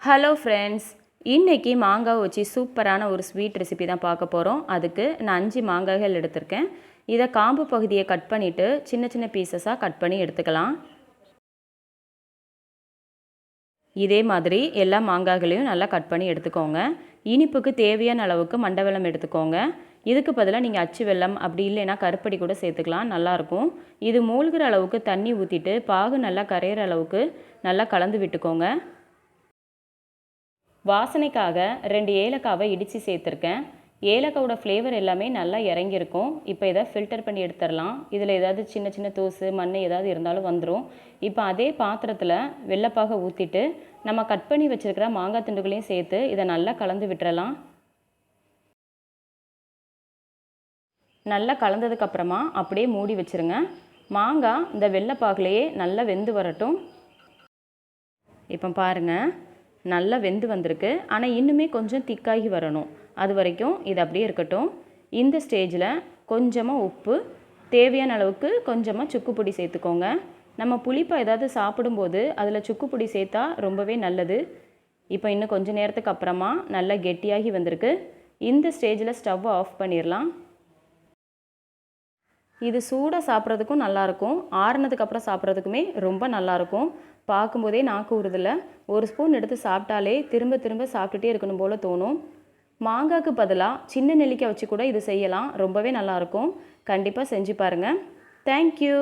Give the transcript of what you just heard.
Hello friends, இன்றைக்கி மாங்காய் வச்சு சூப்பரான ஒரு ஸ்வீட் ரெசிபி தான் பார்க்க போகிறோம். அதுக்கு நான் 5 மாங்காய்கள் எடுத்திருக்கேன். இதை காம்பு பகுதியை கட் பண்ணிவிட்டு சின்ன சின்ன பீசஸாக கட் பண்ணி எடுத்துக்கலாம். இதே மாதிரி எல்லா மாங்காய்களையும் நல்லா கட் பண்ணி எடுத்துக்கோங்க. இனிப்புக்கு தேவையான அளவுக்கு மண்டை வெல்லம் எடுத்துக்கோங்க. இதுக்கு பதிலாக நீங்கள் அச்சு வெல்லம் அப்படி இல்லைன்னா கருப்பட்டி கூட சேர்த்துக்கலாம், நல்லாயிருக்கும். இது மூழ்கிற அளவுக்கு தண்ணி ஊற்றிட்டு பாகு நல்லா கரையிற அளவுக்கு நல்லா கலந்து விட்டுக்கோங்க. வாசனைக்காக 2 ஏலக்காவை இடித்து சேர்த்துருக்கேன். ஏலக்காவோட ஃப்ளேவர் எல்லாமே நல்லா இறங்கியிருக்கும். இப்போ இதை ஃபில்டர் பண்ணி எடுத்துடலாம். இதில் ஏதாவது சின்ன சின்ன தூசு மண் ஏதாவது இருந்தாலும் வந்துடும். இப்போ அதே பாத்திரத்தில் வெள்ளைப்பாகை ஊற்றிட்டு நம்ம கட் பண்ணி வச்சுருக்கிற மாங்காய் துண்டுகளையும் சேர்த்து இதை நல்லா கலந்து விட்டுறலாம். நல்லா கலந்ததுக்கப்புறமா அப்படியே மூடி வச்சுருங்க. மாங்காய் இந்த வெள்ளைப்பாகுலையே நல்லா வெந்து வரட்டும். இப்போ பாருங்கள், நல்லா வெந்து வந்திருக்கு. ஆனால் இன்னுமே கொஞ்சம் திக்காகி வரணும். அது வரைக்கும் இது அப்படியே இருக்கட்டும். இந்த ஸ்டேஜில் கொஞ்சமாக உப்பு, தேவையான அளவுக்கு கொஞ்சமாக சுக்கு பொடி சேர்த்துக்கோங்க. நம்ம புளிப்பை ஏதாவது சாப்பிடும்போது அதில் சுக்கு பொடி சேர்த்தா ரொம்பவே நல்லது. இப்போ இன்னும் கொஞ்சம் நேரத்துக்கு அப்புறமா நல்லா கெட்டியாகி வந்திருக்கு. இந்த ஸ்டேஜில் ஸ்டவ்வை ஆஃப் பண்ணிடலாம். இது சூடாக சாப்பிட்றதுக்கும் நல்லாயிருக்கும், ஆறுனதுக்கப்புறம் சாப்பிட்றதுக்குமே ரொம்ப நல்லாயிருக்கும். பார்க்கும்போதே நாக்கு ஊறுதில்ல. ஒரு ஸ்பூன் எடுத்து சாப்பிட்டாலே திரும்ப திரும்ப சாப்பிட்டுட்டே இருக்கணும் போல் தோணும். மாங்காய்க்கு பதிலாக சின்ன நெல்லிக்காய் வச்சு கூட இது செய்யலாம், ரொம்பவே நல்லாயிருக்கும். கண்டிப்பாக செஞ்சு பாருங்கள். தேங்க்யூ.